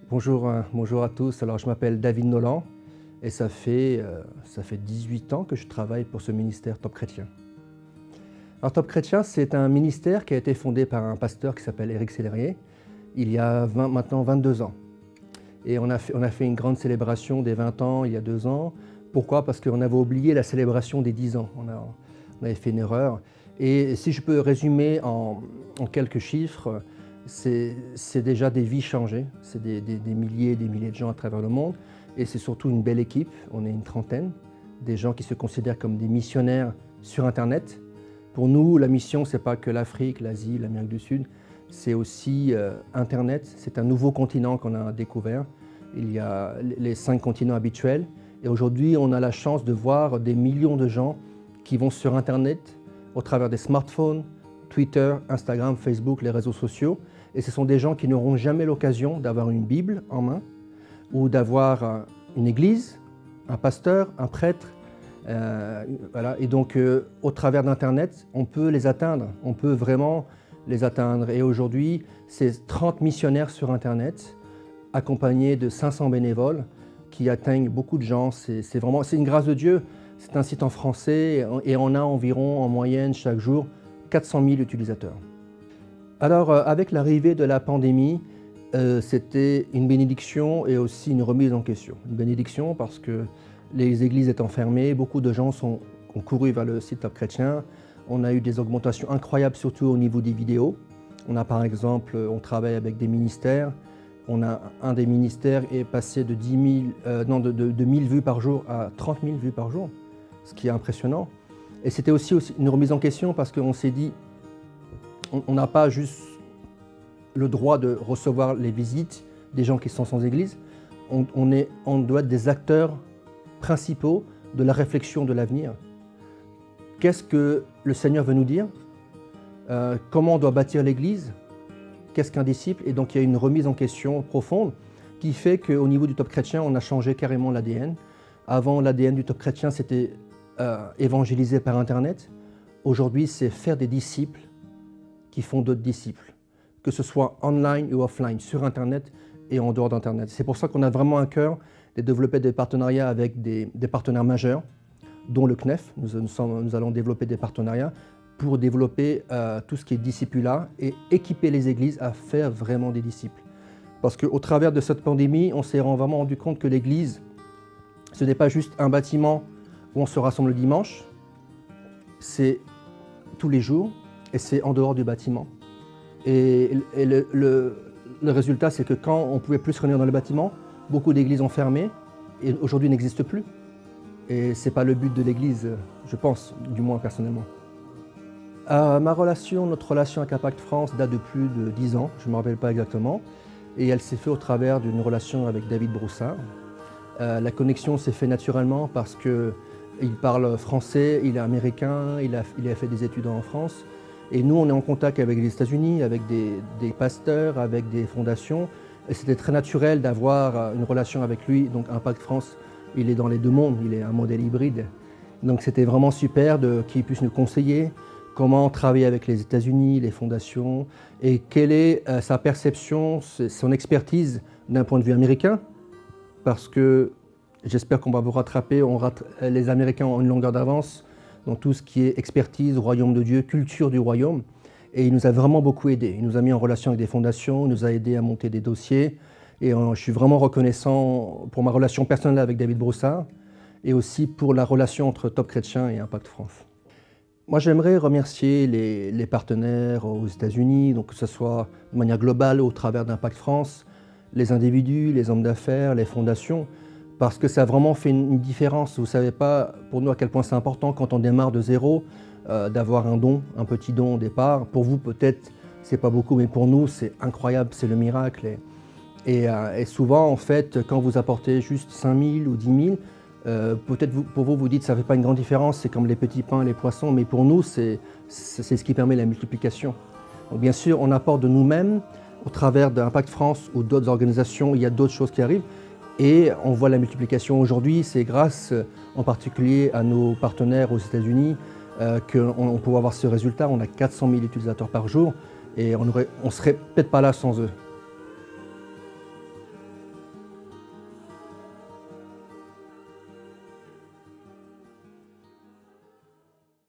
Bonjour à tous. Alors, je m'appelle David Nolan et ça fait 18 ans que je travaille pour ce ministère Top Chrétien. Alors, Top Chrétien, c'est un ministère qui a été fondé par un pasteur qui s'appelle Éric Sellerier il y a maintenant 22 ans. Et on a fait une grande célébration des 20 ans il y a 2 ans. Pourquoi? Parce qu'on avait oublié la célébration des 10 ans. On avait fait une erreur. Et si je peux résumer en quelques chiffres, c'est déjà des vies changées, c'est des milliers et des milliers de gens à travers le monde, et c'est surtout une belle équipe. On est une trentaine, des gens qui se considèrent comme des missionnaires sur Internet. Pour nous, la mission, ce n'est pas que l'Afrique, l'Asie, l'Amérique du Sud, c'est aussi Internet. C'est un nouveau continent qu'on a découvert. Il y a les 5 continents habituels, et aujourd'hui, on a la chance de voir des millions de gens qui vont sur Internet au travers des smartphones, Twitter, Instagram, Facebook, les réseaux sociaux. Et ce sont des gens qui n'auront jamais l'occasion d'avoir une Bible en main ou d'avoir une église, un pasteur, un prêtre. Voilà. Et donc, au travers d'Internet, on peut les atteindre. On peut vraiment les atteindre. Et aujourd'hui, c'est 30 missionnaires sur Internet, accompagnés de 500 bénévoles qui atteignent beaucoup de gens. C'est une grâce de Dieu. C'est un site en français et on a environ, en moyenne, chaque jour, 400 000 utilisateurs. Alors, avec l'arrivée de la pandémie, c'était une bénédiction et aussi une remise en question. Une bénédiction parce que les églises étant fermées, beaucoup de gens ont couru vers le site Top Chrétien. On a eu des augmentations incroyables, surtout au niveau des vidéos. On a par exemple, on travaille avec des ministères. Un des ministères est passé de 1000 vues par jour à 30 000 vues par jour, ce qui est impressionnant. Et c'était aussi une remise en question parce qu'on s'est dit, on n'a pas juste le droit de recevoir les visites des gens qui sont sans église, on doit être des acteurs principaux de la réflexion de l'avenir. Qu'est-ce que le Seigneur veut nous dire? Comment on doit bâtir l'église? Qu'est-ce qu'un disciple? Et donc il y a une remise en question profonde qui fait qu'au niveau du Top Chrétien, on a changé carrément l'ADN. Avant, l'ADN du Top Chrétien, c'était évangéliser par Internet. Aujourd'hui, c'est faire des disciples qui font d'autres disciples, que ce soit online ou offline, sur Internet et en dehors d'Internet. C'est pour ça qu'on a vraiment à cœur de développer des partenariats avec des partenaires majeurs, dont le CNEF. Nous allons développer des partenariats pour développer tout ce qui est discipulat et équiper les églises à faire vraiment des disciples. Parce qu'au travers de cette pandémie, on s'est vraiment rendu compte que l'église, ce n'est pas juste un bâtiment où on se rassemble le dimanche, c'est tous les jours et c'est en dehors du bâtiment. Et le résultat, c'est que quand on ne pouvait plus se réunir dans le bâtiment, beaucoup d'églises ont fermé et aujourd'hui n'existent plus. Et ce n'est pas le but de l'église, je pense, du moins personnellement. Notre relation avec Impact France date de plus de 10 ans, je ne me rappelle pas exactement, et elle s'est faite au travers d'une relation avec David Broussard. La connexion s'est faite naturellement parce qu'il parle français, il est américain, il a fait des études en France, et nous on est en contact avec les États-Unis, avec des pasteurs, avec des fondations, et c'était très naturel d'avoir une relation avec lui. Donc Impact France, il est dans les deux mondes, il est un modèle hybride, donc c'était vraiment super qu'il puisse nous conseiller comment travailler avec les États-Unis, les fondations, et quelle est sa perception, son expertise d'un point de vue américain, parce que j'espère qu'on va vous rattraper. Les Américains ont une longueur d'avance dans tout ce qui est expertise, royaume de Dieu, culture du royaume, et il nous a vraiment beaucoup aidés. Il nous a mis en relation avec des fondations, il nous a aidés à monter des dossiers, et je suis vraiment reconnaissant pour ma relation personnelle avec David Broussard, et aussi pour la relation entre Top Chrétien et Impact France. Moi, j'aimerais remercier les partenaires aux États-Unis, donc que ce soit de manière globale au travers d'Impact France, les individus, les hommes d'affaires, les fondations, parce que ça a vraiment fait une différence. Vous ne savez pas pour nous à quel point c'est important quand on démarre de zéro, d'avoir un don, un petit don au départ. Pour vous, peut-être, c'est pas beaucoup, mais pour nous, c'est incroyable, c'est le miracle. Et souvent, en fait, quand vous apportez juste 5 000 ou 10 000, peut-être pour vous, vous dites que ça ne fait pas une grande différence, c'est comme les petits pains, les poissons, mais pour nous, c'est ce qui permet la multiplication. Donc, bien sûr, on apporte de nous-mêmes au travers d'Impact France ou d'autres organisations, il y a d'autres choses qui arrivent et on voit la multiplication. Aujourd'hui, c'est grâce en particulier à nos partenaires aux États-Unis qu'on peut avoir ce résultat. On a 400 000 utilisateurs par jour et on ne serait peut-être pas là sans eux.